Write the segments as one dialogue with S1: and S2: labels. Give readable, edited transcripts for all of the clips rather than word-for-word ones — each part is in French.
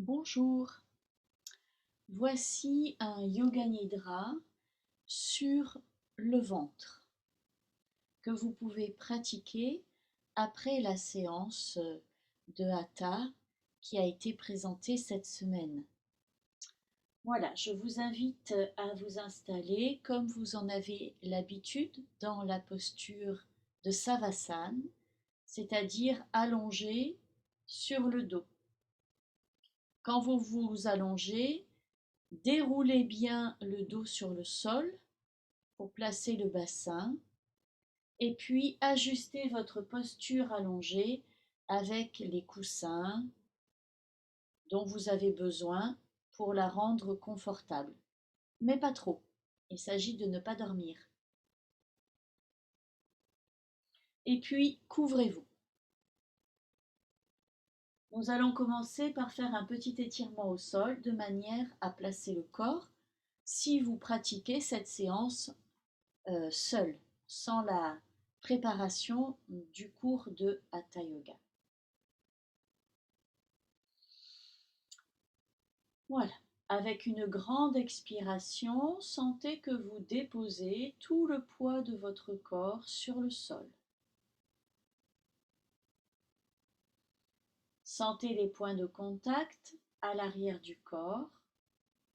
S1: Bonjour, voici un Yoga Nidra sur le ventre que vous pouvez pratiquer après la séance de Hatha qui a été présentée cette semaine. Voilà, je vous invite à vous installer comme vous en avez l'habitude dans la posture de Savasana, c'est-à-dire allongé sur le dos. Quand vous vous allongez, déroulez bien le dos sur le sol pour placer le bassin et puis ajustez votre posture allongée avec les coussins dont vous avez besoin pour la rendre confortable. Mais pas trop. Il s'agit de ne pas dormir. Et puis, couvrez-vous. Nous allons commencer par faire un petit étirement au sol de manière à placer le corps si vous pratiquez cette séance seul, sans la préparation du cours de Hatha Yoga. Voilà. Avec une grande expiration, sentez que vous déposez tout le poids de votre corps sur le sol. Sentez les points de contact à l'arrière du corps,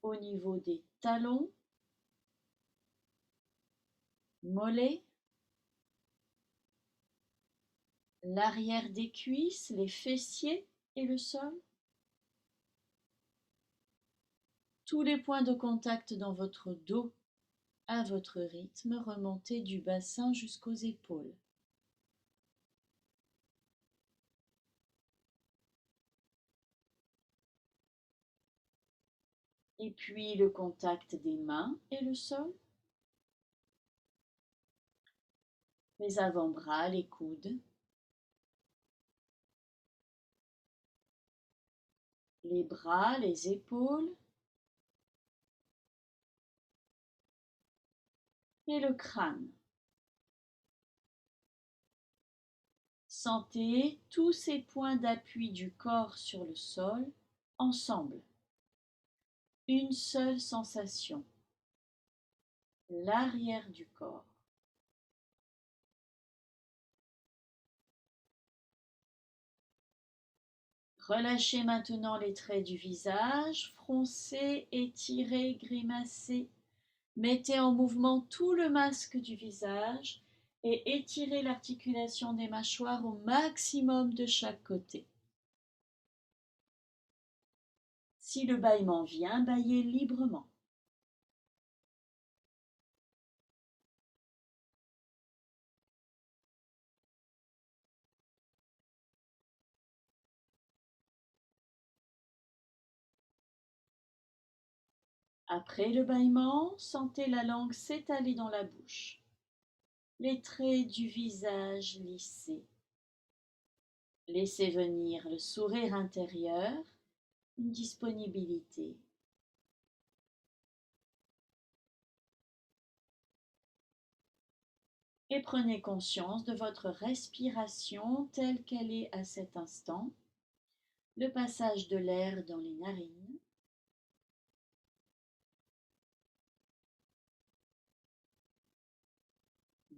S1: au niveau des talons, mollets, l'arrière des cuisses, les fessiers et le sol. Tous les points de contact dans votre dos à votre rythme, remontez du bassin jusqu'aux épaules. Et puis le contact des mains et le sol. Les avant-bras, les coudes. Les bras, les épaules. Et le crâne. Sentez tous ces points d'appui du corps sur le sol ensemble. Une seule sensation. L'arrière du corps. Relâchez maintenant les traits du visage, froncez, étirez, grimacez. Mettez en mouvement tout le masque du visage et étirez l'articulation des mâchoires au maximum de chaque côté. Si le bâillement vient, bâillez librement. Après le bâillement, sentez la langue s'étaler dans la bouche, les traits du visage lissés. Laissez venir le sourire intérieur, une disponibilité. Et prenez conscience de votre respiration telle qu'elle est à cet instant, le passage de l'air dans les narines,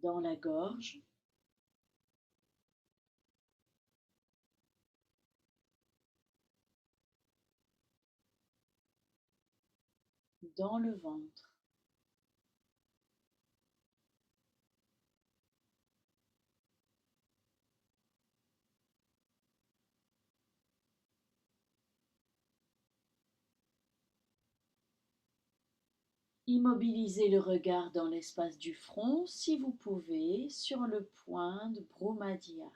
S1: dans la gorge, dans le ventre. Immobilisez le regard dans l'espace du front, si vous pouvez, sur le point de Bhrumadhya.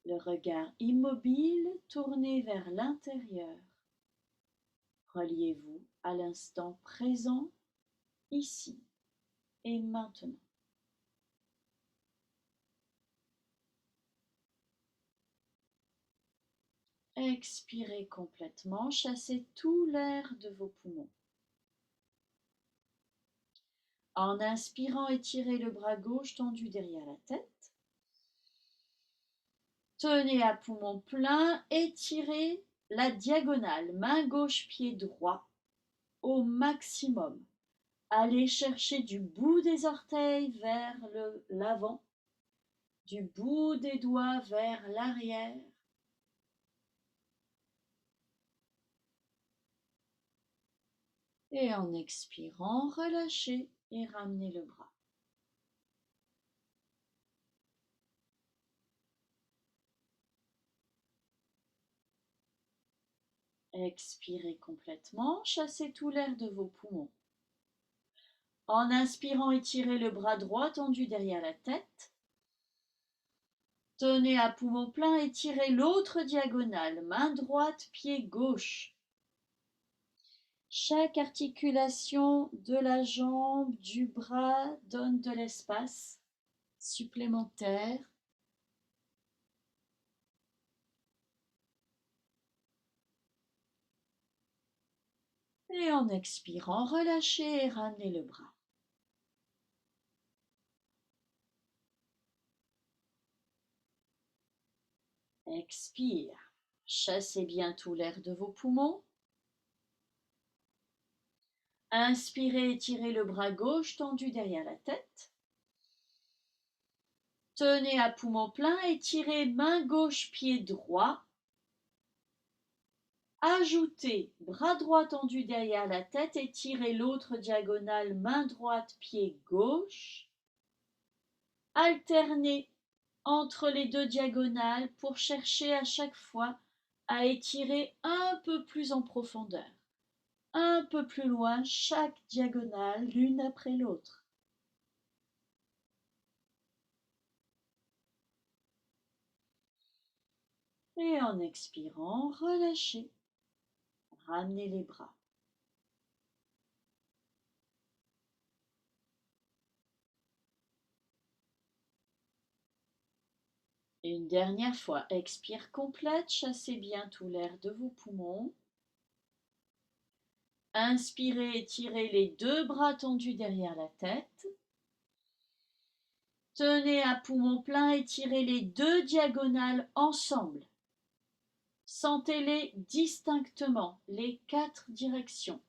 S1: Le regard immobile tourné vers l'intérieur. Reliez-vous à l'instant présent, ici et maintenant. Expirez complètement, chassez tout l'air de vos poumons. En inspirant, étirez le bras gauche tendu derrière la tête. Tenez à poumon plein, étirez la diagonale, main gauche, pied droit au maximum. Allez chercher du bout des orteils vers l'avant, du bout des doigts vers l'arrière. Et en expirant, relâchez et ramenez le bras. Expirez complètement, chassez tout l'air de vos poumons. En inspirant, étirez le bras droit tendu derrière la tête. Tenez à poumon plein, étirez l'autre diagonale, main droite, pied gauche. Chaque articulation de la jambe, du bras donne de l'espace supplémentaire. Et en expirant, relâchez et ramenez le bras. Expire. Chassez bien tout l'air de vos poumons. Inspirez, étirez le bras gauche tendu derrière la tête. Tenez à poumon plein, étirez main gauche, pied droit. Ajoutez bras droit tendu derrière la tête, étirez l'autre diagonale, main droite, pied gauche. Alternez entre les deux diagonales pour chercher à chaque fois à étirer un peu plus en profondeur, un peu plus loin chaque diagonale l'une après l'autre. Et en expirant, relâchez. Ramenez les bras. Une dernière fois, expire complète, chassez bien tout l'air de vos poumons. Inspirez, étirez les deux bras tendus derrière la tête. Tenez à poumon plein, étirez les deux diagonales ensemble. Sentez-les distinctement, les 4 directions.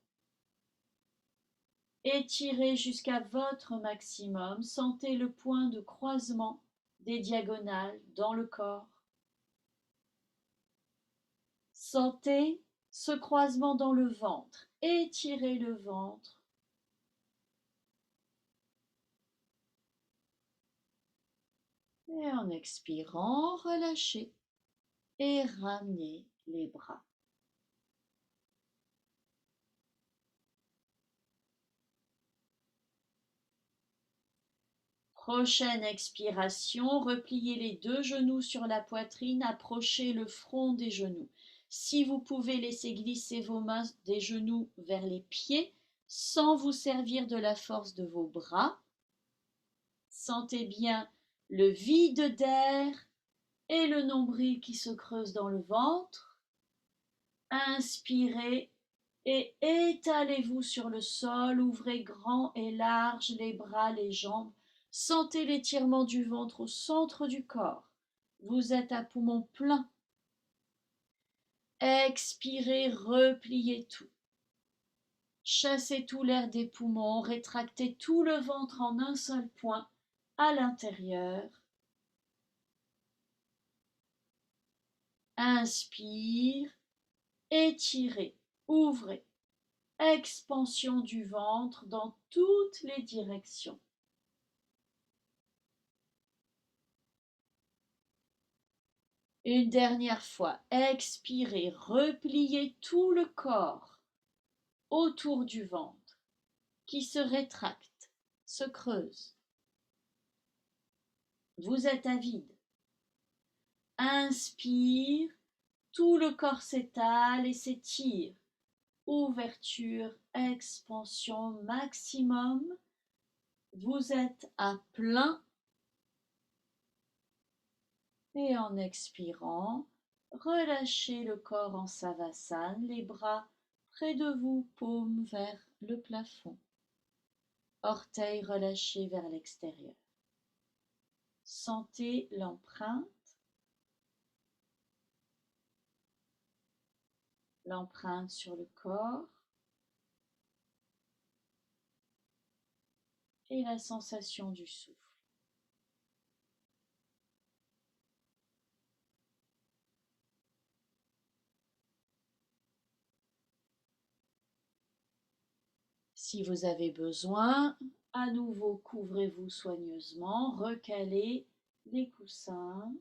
S1: Étirez jusqu'à votre maximum, sentez le point de croisement des diagonales dans le corps. Sentez ce croisement dans le ventre, étirez le ventre. Et en expirant, relâchez et ramenez les bras. Prochaine expiration, repliez les deux genoux sur la poitrine, approchez le front des genoux. Si vous pouvez, laisser glisser vos mains des genoux vers les pieds sans vous servir de la force de vos bras. Sentez bien le vide d'air et le nombril qui se creuse dans le ventre. Inspirez et étalez-vous sur le sol, ouvrez grand et large les bras, les jambes. Sentez l'étirement du ventre au centre du corps. Vous êtes à poumon plein. Expirez, repliez tout. Chassez tout l'air des poumons, rétractez tout le ventre en un seul point à l'intérieur. Inspire, étirez, ouvrez. Expansion du ventre dans toutes les directions. Une dernière fois, expirez, repliez tout le corps autour du ventre qui se rétracte, se creuse. Vous êtes à vide. Inspire, tout le corps s'étale et s'étire. Ouverture, expansion maximum. Vous êtes à plein. Et en expirant, relâchez le corps en savasana, les bras près de vous, paumes vers le plafond. Orteils relâchés vers l'extérieur. Sentez l'empreinte l'empreinte sur le corps et la sensation du souffle. Si vous avez besoin, à nouveau couvrez-vous soigneusement, recalez les coussins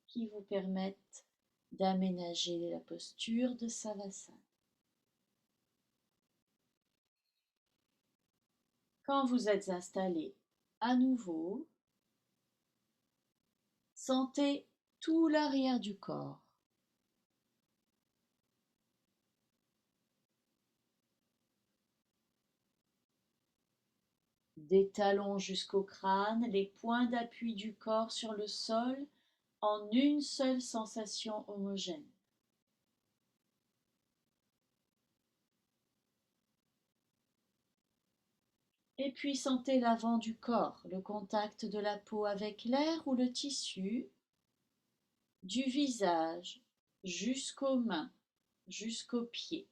S1: qui vous permettent d'aménager la posture de Savasana. Quand vous êtes installé à nouveau, sentez tout l'arrière du corps. Des talons jusqu'au crâne, les points d'appui du corps sur le sol en une seule sensation homogène. Et puis sentez l'avant du corps, le contact de la peau avec l'air ou le tissu, du visage jusqu'aux mains, jusqu'aux pieds.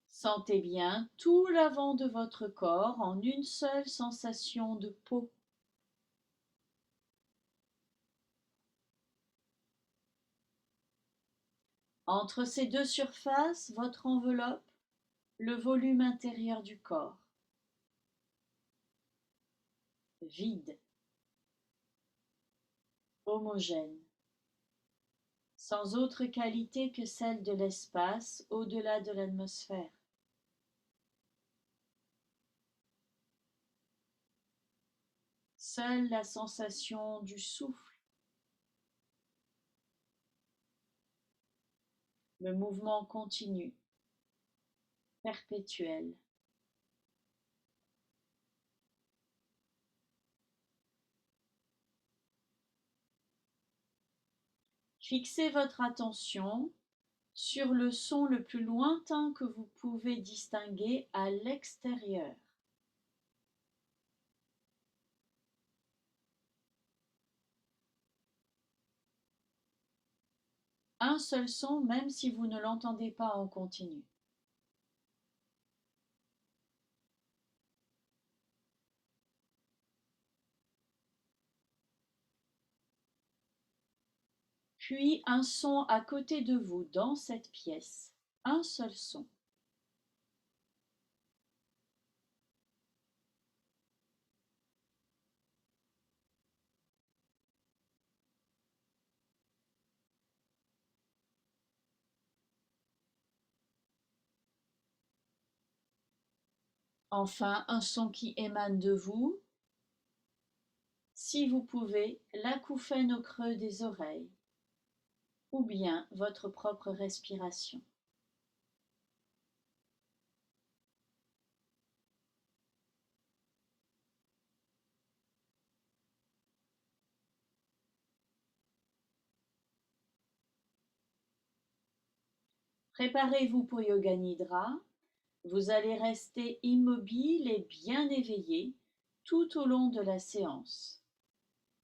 S1: Sentez bien tout l'avant de votre corps en une seule sensation de peau. Entre ces deux surfaces, votre enveloppe, le volume intérieur du corps. Vide, homogène, sans autre qualité que celle de l'espace au-delà de l'atmosphère. Seule la sensation du souffle, le mouvement continu, perpétuel. Fixez votre attention sur le son le plus lointain que vous pouvez distinguer à l'extérieur. Un seul son, même si vous ne l'entendez pas en continu. Puis un son à côté de vous dans cette pièce. Un seul son. Enfin, un son qui émane de vous, si vous pouvez, l'acouphène au creux des oreilles, ou bien votre propre respiration. Préparez-vous pour Yoga Nidra. Vous allez rester immobile et bien éveillé tout au long de la séance.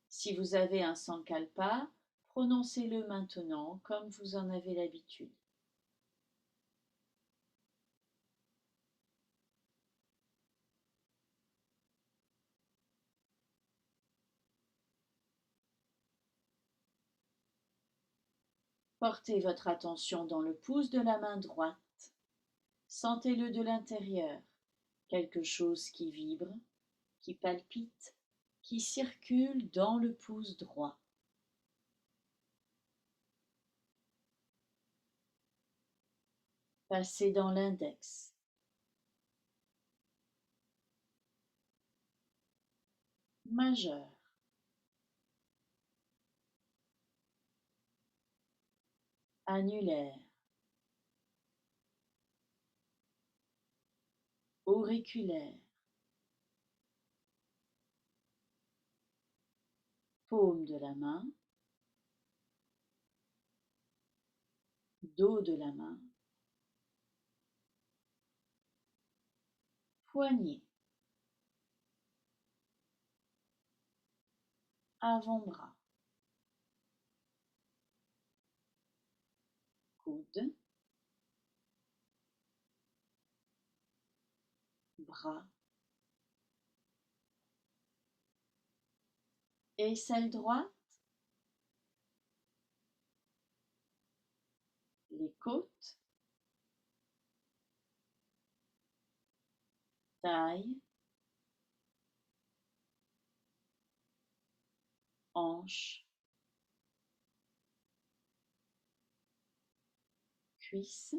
S1: Si vous avez un sankalpa, prononcez-le maintenant comme vous en avez l'habitude. Portez votre attention dans le pouce de la main droite. Sentez-le de l'intérieur, quelque chose qui vibre, qui palpite, qui circule dans le pouce droit. Passez dans l'index. Majeur. Annulaire. Auriculaire. paume de la main, dos de la main, poignet, avant-bras, coude, bras, aisselle droite, les côtes, taille, hanche, cuisse,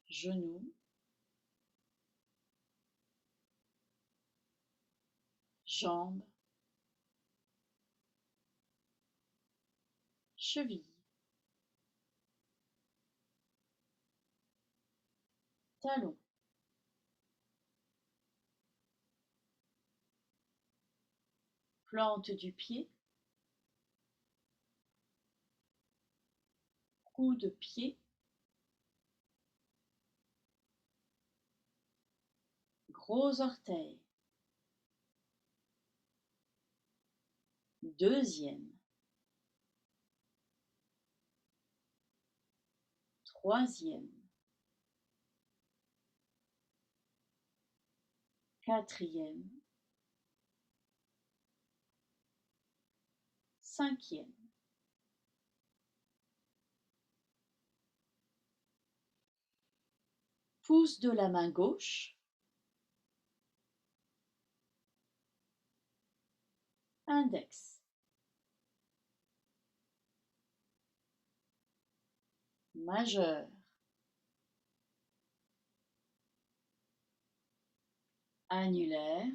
S1: genou, jambe, cheville, talon, plante du pied, coude-pied, gros orteil, deuxième, troisième, quatrième, cinquième. Pouce de la main gauche, index, majeur, annulaire,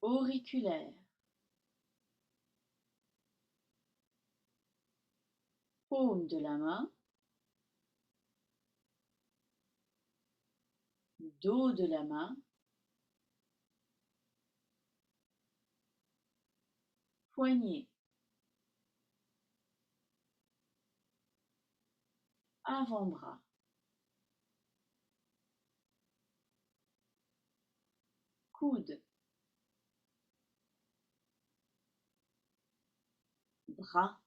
S1: auriculaire, paume de la main, dos de la main, poignet, avant-bras, coude, bras,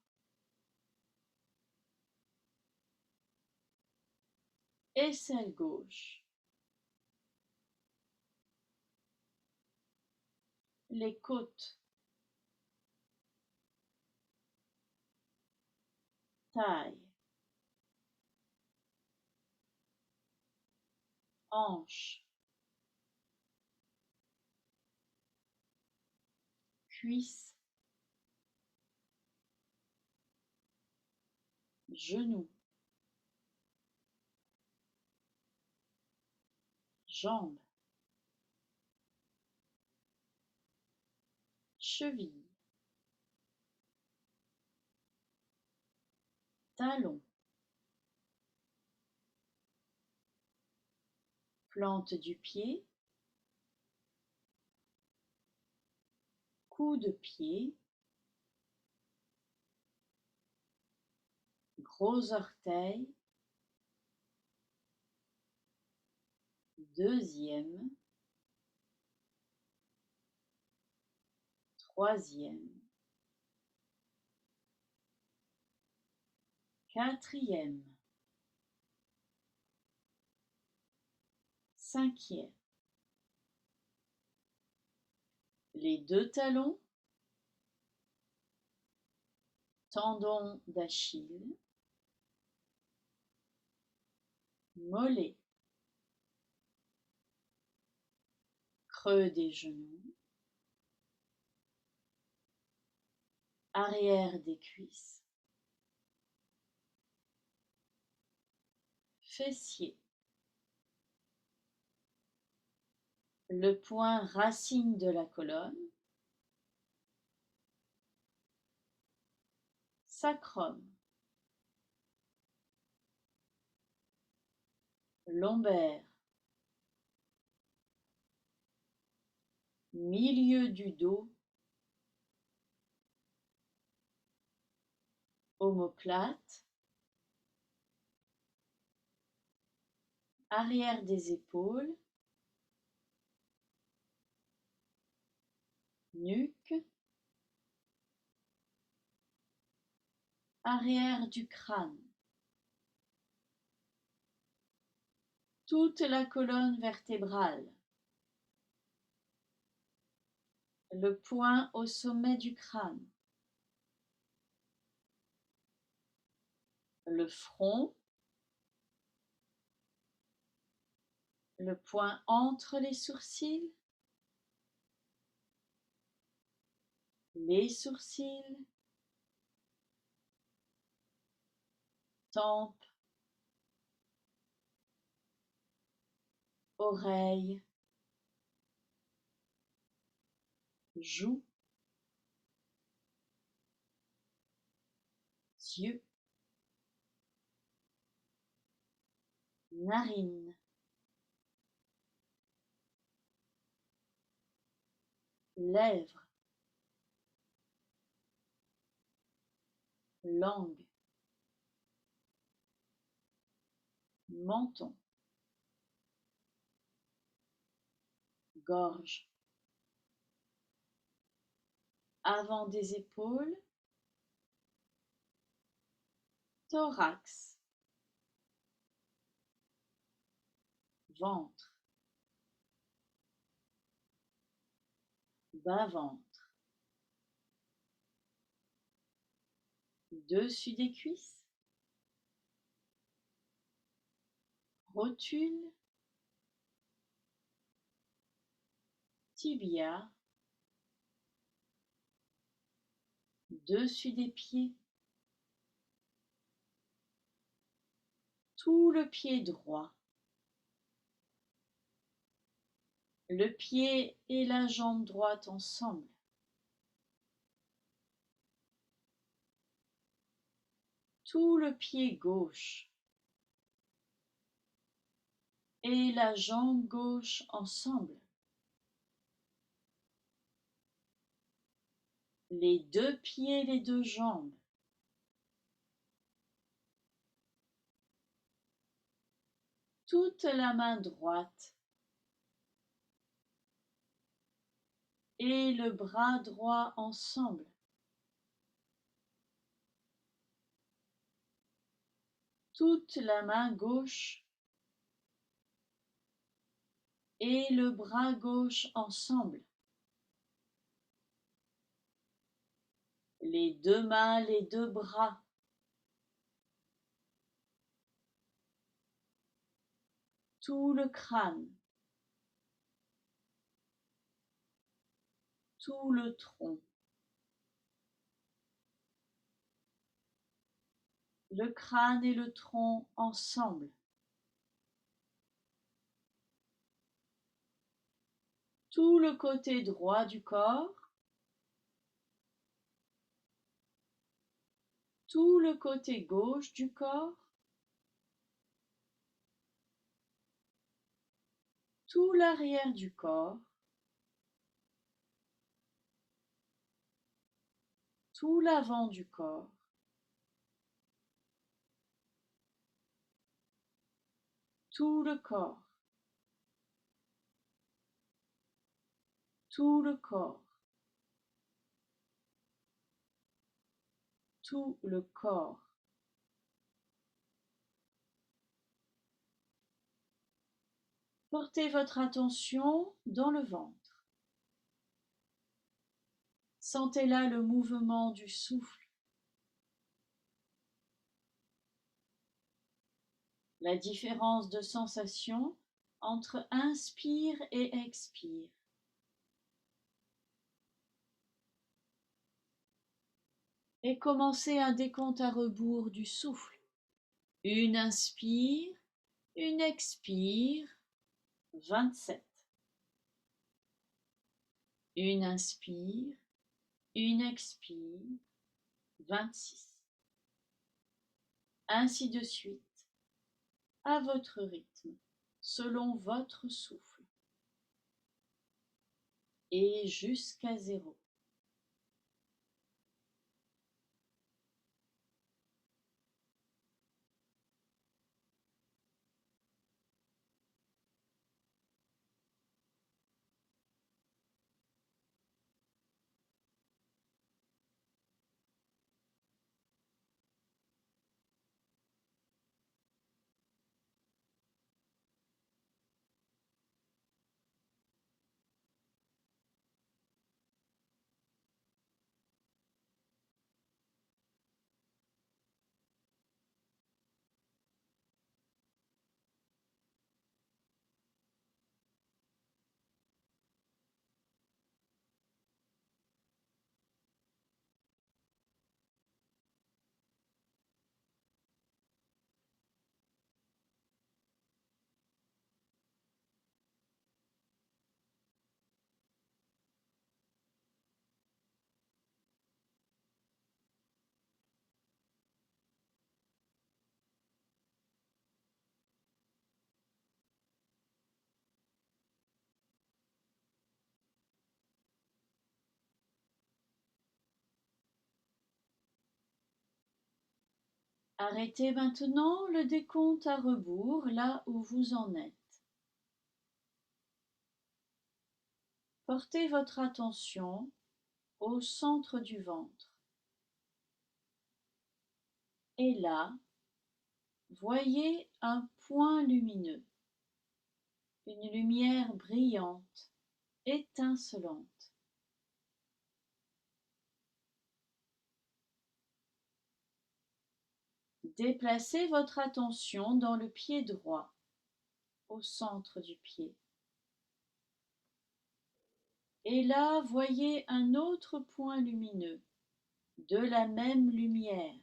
S1: aisselle gauche, les côtes, taille, hanche, cuisse, genou, jambe, cheville, talon, plante du pied, coude-pied, gros orteil, deuxième, troisième, quatrième, cinquième. Les deux talons, tendon d'Achille, mollet, creux des genoux, arrière des cuisses, fessier, le point racine de la colonne, sacrum, lombaire, milieu du dos, omoplate, arrière des épaules, nuque, arrière du crâne, toute la colonne vertébrale, le poing au sommet du crâne, le front, le poing entre les sourcils, les sourcils, tempes, oreilles, joues, yeux, narines, lèvres, langue, menton, gorge, avant des épaules, thorax, ventre, bas-ventre, dessus des cuisses, rotule, tibia, dessus des pieds, tout le pied droit, le pied et la jambe droite ensemble, tout le pied gauche et la jambe gauche ensemble, les deux pieds, les deux jambes, toute la main droite et le bras droit ensemble, toute la main gauche et le bras gauche ensemble, les deux mains, les deux bras, tout le crâne, tout le tronc, le crâne et le tronc ensemble, tout le côté droit du corps, tout le côté gauche du corps, tout l'arrière du corps, tout l'avant du corps, tout le corps, tout le corps, tout le corps. Portez votre attention dans le ventre. Sentez là le mouvement du souffle, la différence de sensation entre inspire et expire. Et commencez un décompte à rebours du souffle. Une inspire, une expire, 27. Une inspire, une expire, 26. Ainsi de suite, à votre rythme, selon votre souffle. et jusqu'à 0. Arrêtez maintenant le décompte à rebours là où vous en êtes. Portez votre attention au centre du ventre. Et là, voyez un point lumineux, une lumière brillante, étincelante. Déplacez votre attention dans le pied droit, au centre du pied. Et là, voyez un autre point lumineux, de la même lumière.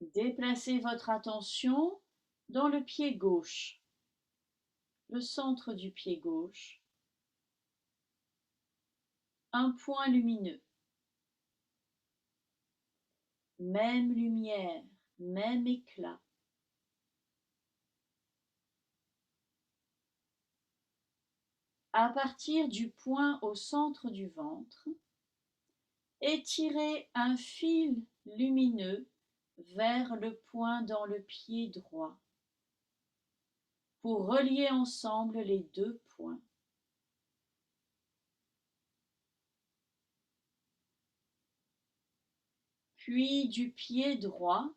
S1: Déplacez votre attention dans le pied gauche, le centre du pied gauche. Un point lumineux. Même lumière, même éclat. À partir du point au centre du ventre, étirez un fil lumineux vers le point dans le pied droit pour relier ensemble les deux points. Puis du pied droit,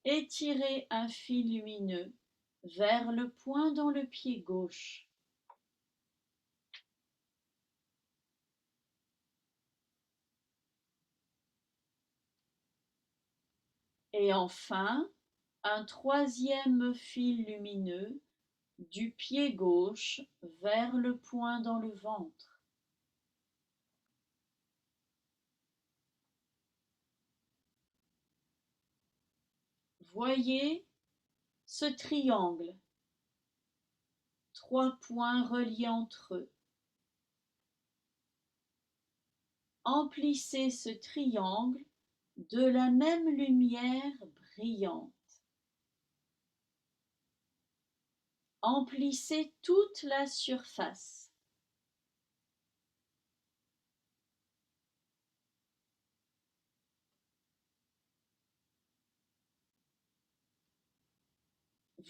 S1: étirez un fil lumineux vers le point dans le pied gauche. Et enfin, un troisième fil lumineux du pied gauche vers le point dans le ventre. Voyez ce triangle, 3 points reliés entre eux. Emplissez ce triangle de la même lumière brillante. Emplissez toute la surface.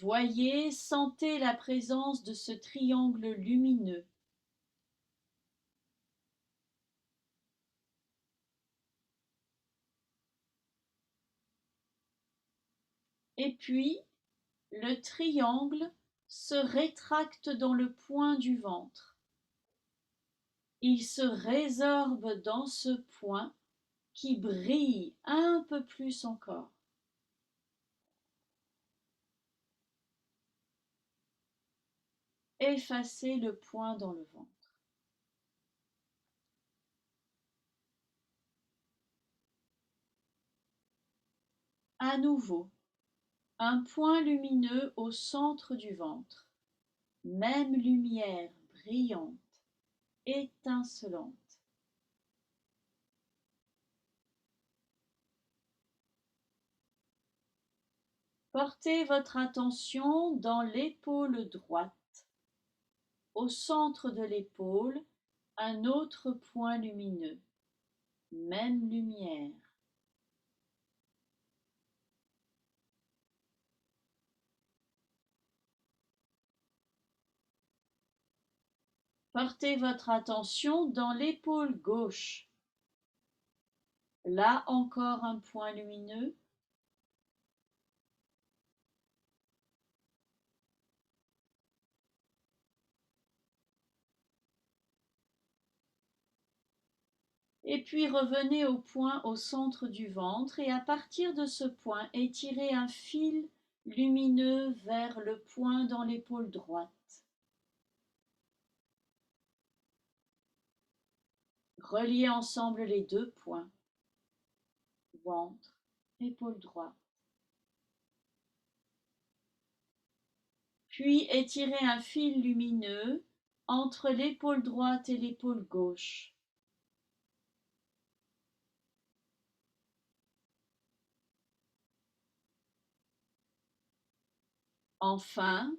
S1: Voyez, sentez la présence de ce triangle lumineux. Et puis, le triangle se rétracte dans le point du ventre. Il se résorbe dans ce point qui brille un peu plus encore. Effacez le point dans le ventre. À nouveau, un point lumineux au centre du ventre. Même lumière brillante, étincelante. Portez votre attention dans l'épaule droite. Au centre de l'épaule, un autre point lumineux. Même lumière. Portez votre attention dans l'épaule gauche. Là encore un point lumineux. Et puis revenez au point au centre du ventre et à partir de ce point, étirez un fil lumineux vers le point dans l'épaule droite. Reliez ensemble les deux points, ventre, épaule droite. Puis étirez un fil lumineux entre l'épaule droite et l'épaule gauche. Enfin,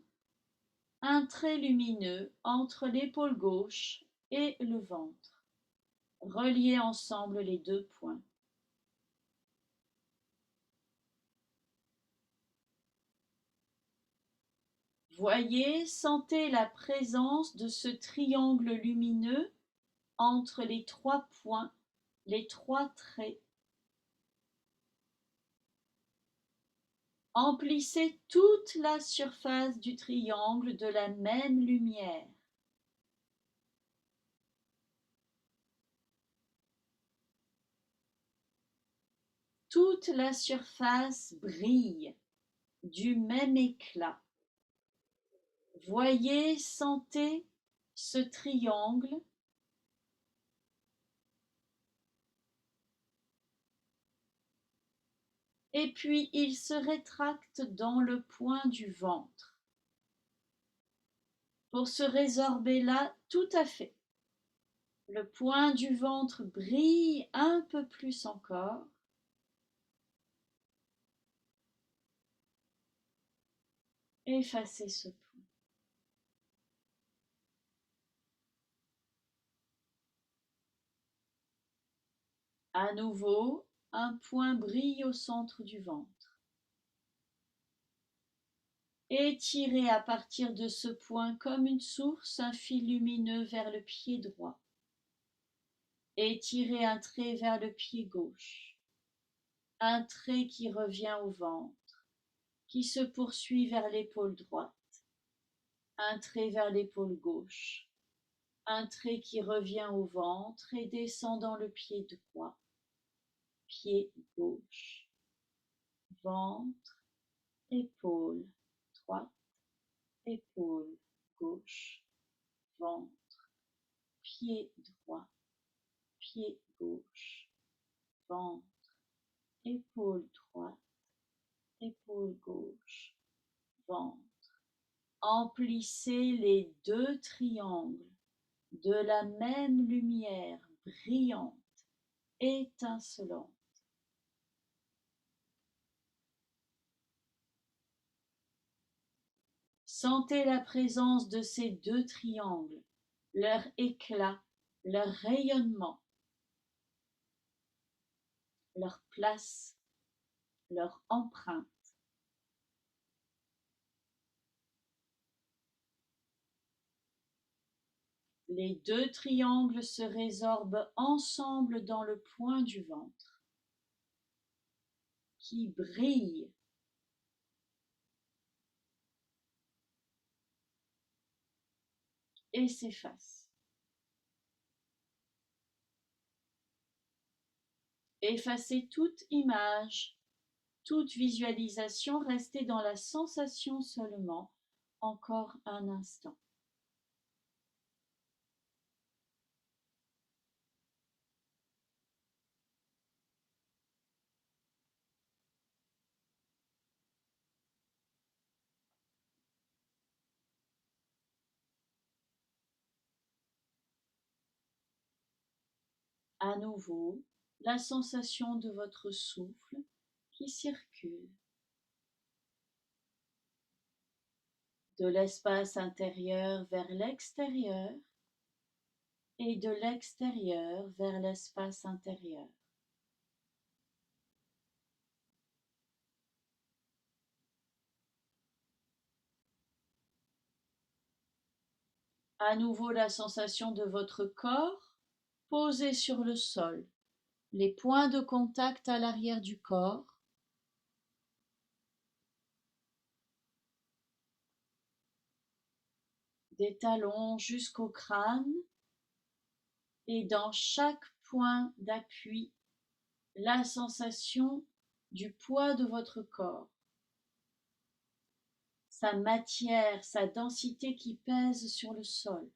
S1: un trait lumineux entre l'épaule gauche et le ventre. Reliez ensemble les deux points. Voyez, sentez la présence de ce triangle lumineux entre les trois points, les trois traits. Emplissez toute la surface du triangle de la même lumière. Toute la surface brille du même éclat. Voyez, sentez ce triangle et puis il se rétracte dans le point du ventre pour se résorber là tout à fait. Le point du ventre brille un peu plus encore. Effacez ce point. À nouveau, un point brille au centre du ventre. Étirez à partir de ce point comme une source un fil lumineux vers le pied droit. Étirez un trait vers le pied gauche. Un trait qui revient au ventre, qui se poursuit vers l'épaule droite. Un trait vers l'épaule gauche. Un trait qui revient au ventre et descend dans le pied droit. Pied gauche. Ventre, épaule droite, épaule gauche, ventre, pied droit, pied gauche, ventre, épaule droite, épaule gauche, ventre. Emplissez les deux triangles de la même lumière brillante, étincelante. Sentez la présence de ces deux triangles, leur éclat, leur rayonnement, leur place, leur empreinte. Les deux triangles se résorbent ensemble dans le point du ventre, qui brille. Et s'efface. Effacez toute image, toute visualisation, restez dans la sensation seulement, encore un instant. À nouveau, la sensation de votre souffle qui circule. de l'espace intérieur vers l'extérieur et de l'extérieur vers l'espace intérieur. À nouveau la sensation de votre corps posé sur le sol, les points de contact à l'arrière du corps, des talons jusqu'au crâne, et dans chaque point d'appui, la sensation du poids de votre corps, sa matière, sa densité qui pèse sur le sol.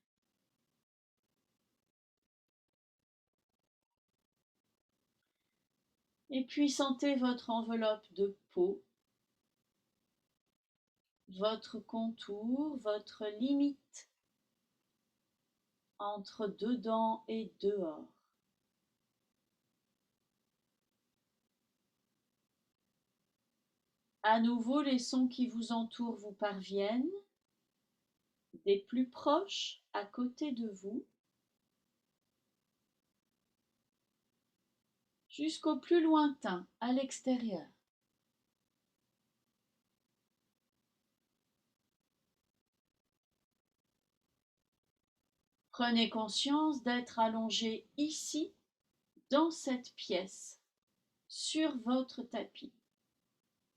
S1: Et puis sentez votre enveloppe de peau, votre contour, votre limite entre dedans et dehors. À nouveau, les sons qui vous entourent vous parviennent, des plus proches à côté de vous, jusqu'au plus lointain à l'extérieur. Prenez conscience d'être allongé ici, dans cette pièce, sur votre tapis,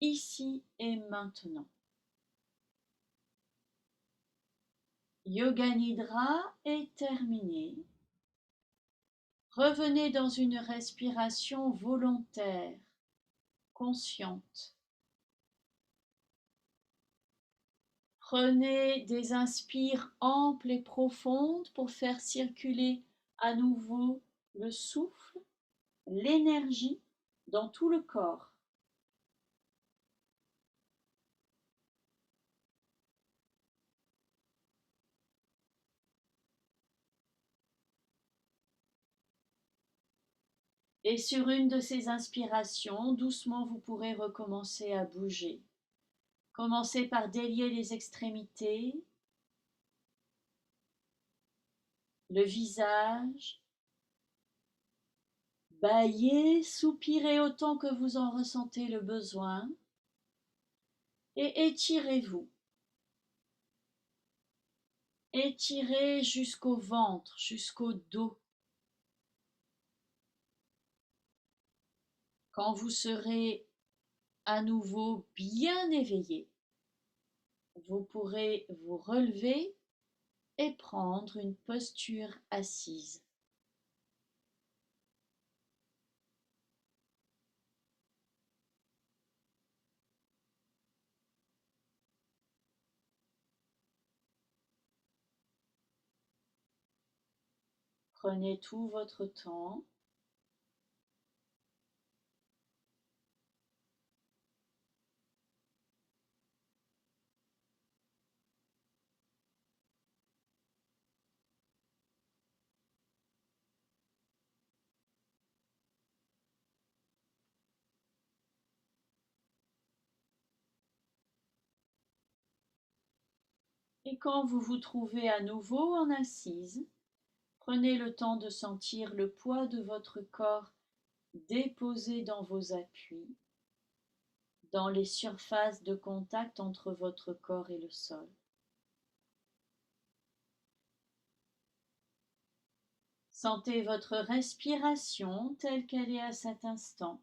S1: ici et maintenant. Yoga Nidra est terminé. Revenez dans une respiration volontaire, consciente. Prenez des inspires amples et profondes pour faire circuler à nouveau le souffle, l'énergie dans tout le corps. Et sur une de ces inspirations, doucement vous pourrez recommencer à bouger. Commencez par délier les extrémités, le visage, bâillez, soupirez autant que vous en ressentez le besoin et étirez-vous. Étirez jusqu'au ventre, jusqu'au dos. Quand vous serez à nouveau bien éveillé, vous pourrez vous relever et prendre une posture assise. Prenez tout votre temps. Et quand vous vous trouvez à nouveau en assise, prenez le temps de sentir le poids de votre corps déposé dans vos appuis, dans les surfaces de contact entre votre corps et le sol. Sentez votre respiration telle qu'elle est à cet instant.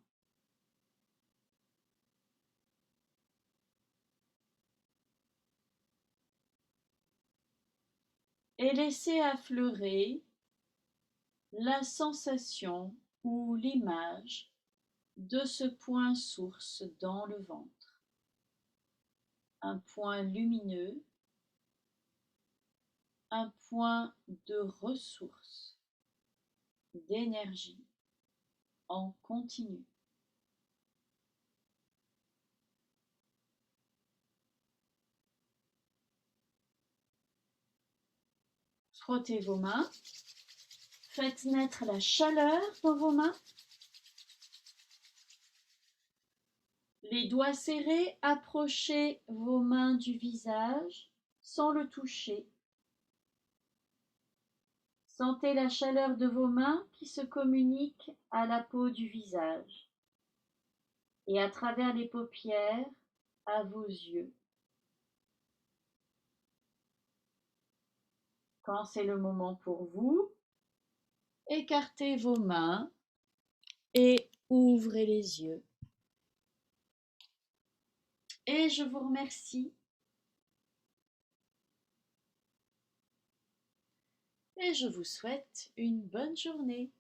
S1: Et laissez affleurer la sensation ou l'image de ce point source dans le ventre. Un point lumineux, un point de ressource, d'énergie en continu. Frottez vos mains, faites naître la chaleur dans vos mains. Les doigts serrés, approchez vos mains du visage sans le toucher. Sentez la chaleur de vos mains qui se communique à la peau du visage et à travers les paupières à vos yeux. Quand c'est le moment pour vous, écartez vos mains et ouvrez les yeux. Et je vous remercie. Et je vous souhaite une bonne journée.